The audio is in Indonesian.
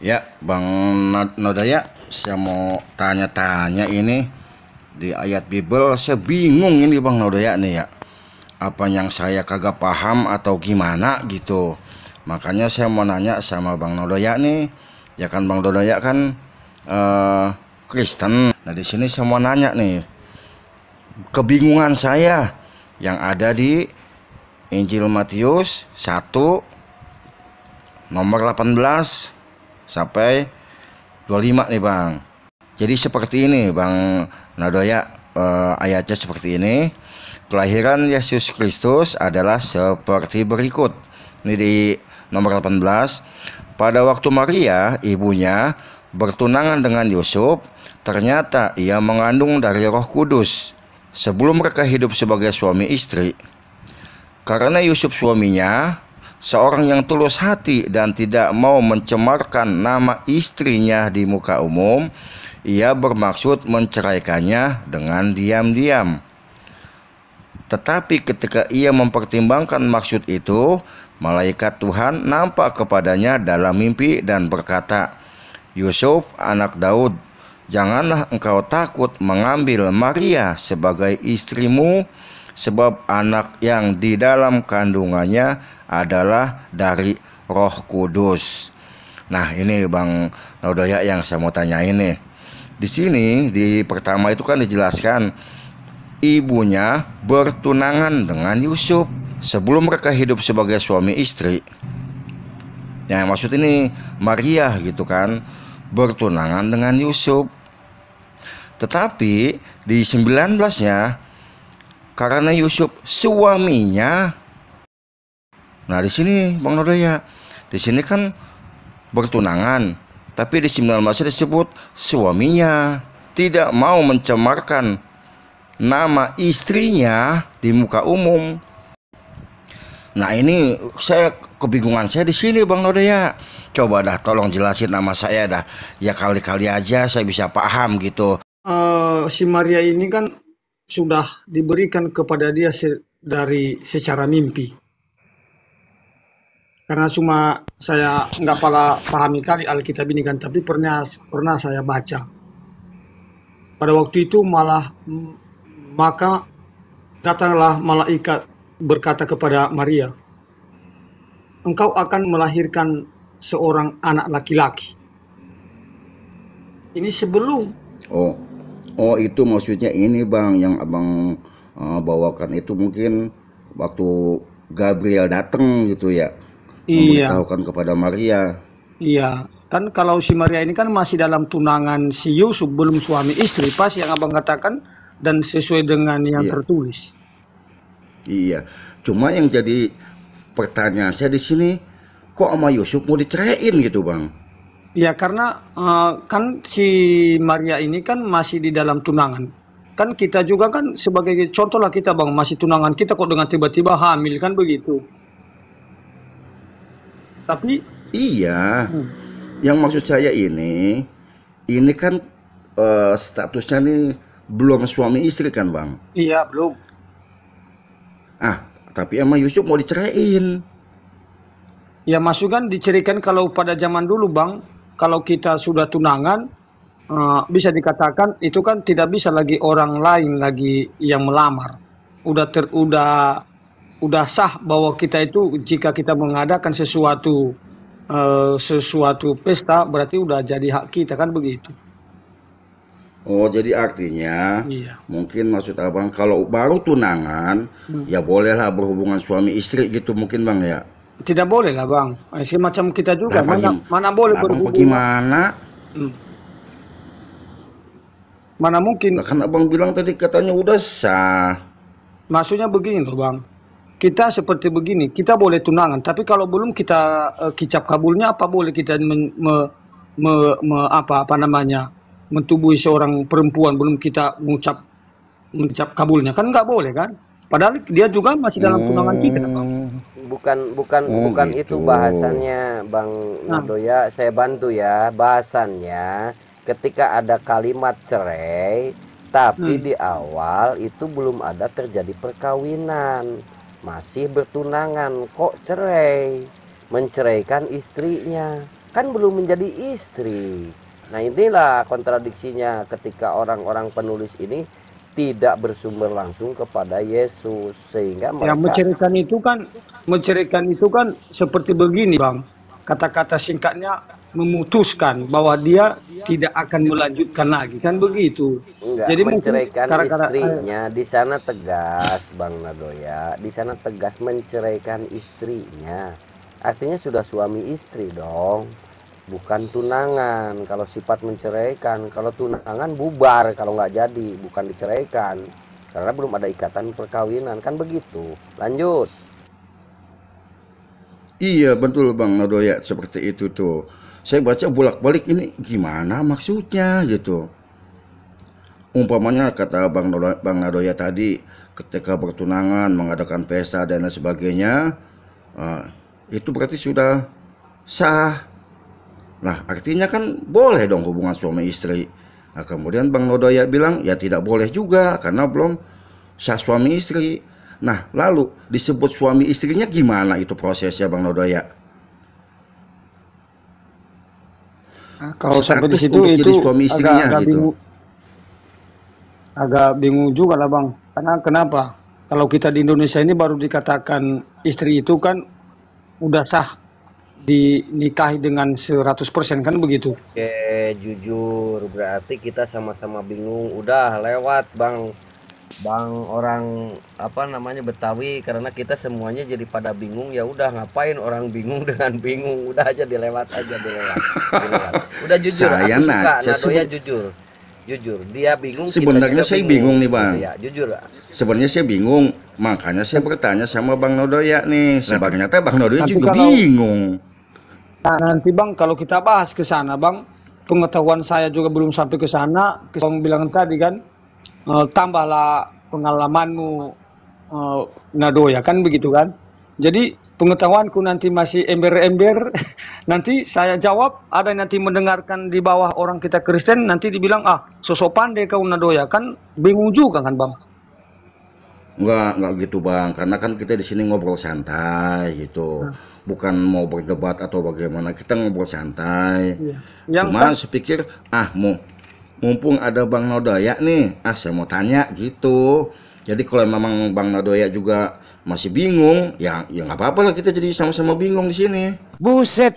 Ya, Bang Nodaya, saya mau tanya-tanya ini di ayat Bible. Saya bingung ini Bang Nodaya nih ya. Apa yang saya kagak paham atau gimana gitu. Makanya saya mau nanya sama Bang Nodaya nih. Ya kan Bang Nodaya kan eh, Kristen. Nah, di sini saya mau nanya nih. Kebingungan saya yang ada di Injil Matius 1 nomor 18 sampai 25 nih Bang. Jadi seperti ini Bang Nadoya, ayatnya seperti ini. Kelahiran Yesus Kristus adalah seperti berikut. Ini di nomor 18. Pada waktu Maria, ibunya, bertunangan dengan Yusuf, ternyata ia mengandung dari Roh Kudus. Sebelum mereka hidup sebagai suami istri, karena Yusuf suaminya seorang yang tulus hati dan tidak mau mencemarkan nama istrinya di muka umum, ia bermaksud menceraikannya dengan diam-diam. Tetapi ketika ia mempertimbangkan maksud itu, malaikat Tuhan nampak kepadanya dalam mimpi dan berkata, "Yusuf, anak Daud, janganlah engkau takut mengambil Maria sebagai istrimu, sebab anak yang di dalam kandungannya adalah dari Roh Kudus." Nah, ini Bang Naudaya yang saya mau tanya ini. Di sini di pertama itu kan dijelaskan ibunya bertunangan dengan Yusuf sebelum mereka hidup sebagai suami istri. Yang maksud ini Maria gitu kan, bertunangan dengan Yusuf. Tetapi di 19-nya, karena Yusuf suaminya. Nah, di sini Bang Nodaya, di sini kan bertunangan, tapi di 19 disebut suaminya, tidak mau mencemarkan nama istrinya di muka umum. Nah, ini saya kebingungan saya di sini Bang Nodaya. Coba dah tolong jelasin nama saya dah. Ya kali-kali aja saya bisa paham gitu. Si Maria ini kan sudah diberikan kepada dia dari secara mimpi. Karena cuma saya nggak pahami kali Alkitab ini kan, tapi pernah saya baca. Pada waktu itu maka datanglah malaikat berkata kepada Maria, "Engkau akan melahirkan seorang anak laki-laki." Ini sebelum. Oh, itu maksudnya ini Bang, yang Abang bawakan itu mungkin waktu Gabriel datang gitu ya, Iya, memberitahukan kepada Maria. iya. Kan kalau si Maria ini kan masih dalam tunangan si Yusuf, belum suami istri, pas yang abang katakan, dan sesuai dengan yang Iya, tertulis. iya. Cuma yang jadi pertanyaan saya di sini, kok sama Yusuf mau diceraiin gitu Bang? Ya karena kan si Maria ini kan masih di dalam tunangan. Kan kita juga kan sebagai contoh lah, kita bang masih tunangan, kita kok dengan tiba-tiba hamil kan begitu. Tapi Iya, hmm, yang maksud saya ini kan statusnya nih belum suami istri kan Bang? iya belum. Ah, tapi sama Yusuf mau diceraiin. Ya masuk kan diceritakan kalau pada zaman dulu bang, kalau kita sudah tunangan, bisa dikatakan itu kan tidak bisa lagi orang lain lagi yang melamar. Udah sah bahwa kita itu jika kita mengadakan sesuatu pesta berarti udah jadi hak kita kan begitu. Oh, jadi artinya Iya. mungkin maksud Abang kalau baru tunangan Hmm. ya bolehlah berhubungan suami istri gitu mungkin Bang ya. Tidak boleh lah bang. Semacam kita juga Lah mana mana boleh lah Abang berhubungan. bagaimana? Hmm. Mana mungkin. Lah kan Abang bilang tadi katanya udah sah. Maksudnya begini loh bang. Kita seperti begini, kita boleh tunangan, tapi kalau belum kita kicap kabulnya, apa boleh kita apa namanya, mentubuhi seorang perempuan belum kita mengucap kabulnya, kan nggak boleh kan? Padahal dia juga masih dalam tunangan kita, bang. Oh, Bukan bukan oh bukan itu gitu. bahasannya Bang Nah, Nadoya, saya bantu ya. Bahasannya ketika ada kalimat cerai, tapi hmm. di awal itu belum ada terjadi perkawinan, masih bertunangan, kok cerai, menceraikan istrinya. kan belum menjadi istri. Nah, inilah kontradiksinya ketika orang-orang penulis ini tidak bersumber langsung kepada Yesus, sehingga Yang mereka menceraikan itu kan seperti begini, Bang. Kata-kata singkatnya memutuskan bahwa dia tidak akan melanjutkan lagi, kan begitu. enggak Jadi mungkin menceraikan kata-kata istrinya. Di sana tegas, Bang Nadoya, di sana tegas menceraikan istrinya. Artinya sudah suami istri dong, bukan tunangan. Kalau sifat menceraikan, kalau tunangan bubar kalau nggak jadi, bukan diceraikan karena belum ada ikatan perkawinan, kan begitu. Lanjut. Iya betul Bang Nadoya, seperti itu tuh. Saya baca bolak-balik ini gimana maksudnya gitu. Umpamanya kata Bang Nadoya tadi, ketika bertunangan, mengadakan pesta dan lain sebagainya, eh, itu berarti sudah sah. Nah, artinya kan boleh dong hubungan suami istri. Nah, kemudian Bang Nadoya bilang ya tidak boleh juga karena belum sah suami istri. Nah, lalu disebut suami istrinya gimana itu prosesnya Bang Nadoya? kalau sampai di Status situ untuk jadi itu suami istrinya agak gitu. bingung, agak bingung juga lah, Bang. Karena kenapa? Kalau kita di Indonesia ini baru dikatakan istri itu kan udah sah dinikahi dengan 100% kan begitu. Oke, jujur berarti kita sama-sama bingung. Udah lewat Bang orang apa namanya Betawi, karena kita semuanya jadi pada bingung. Ya udah, ngapain orang bingung dengan bingung, udah aja dilewat aja, dilewat. Udah jujur, Saya aku suka saya Nadoya jujur dia bingung, kita sebenarnya juga saya bingung nih Bang. Ya jujur. Sebenarnya saya bingung, makanya saya bertanya sama Bang Nadoya nih. Sebenarnya teh Bang Nadoya Nanti juga kalau bingung. nanti Bang kalau kita bahas ke sana, Bang, pengetahuan saya juga belum sampai ke sana. Bang bilang tadi kan, tambahlah pengalamanmu, Nadoya kan begitu kan. Jadi pengetahuanku nanti masih ember-ember. Nanti saya jawab, ada yang nanti mendengarkan di bawah orang kita Kristen, nanti dibilang sosok pandai kau Nadoya, kan bingung juga kan Bang. Enggak gitu Bang, karena kan kita di sini ngobrol santai gitu. Bukan mau berdebat atau bagaimana, kita ngobrol santai. Iya. Yang Cuma kan saya pikir, mumpung ada Bang Nadoya nih, saya mau tanya gitu. Jadi kalau memang Bang Nadoya juga masih bingung, ya nggak apa-apa lah, kita jadi sama-sama bingung di sini. Buset.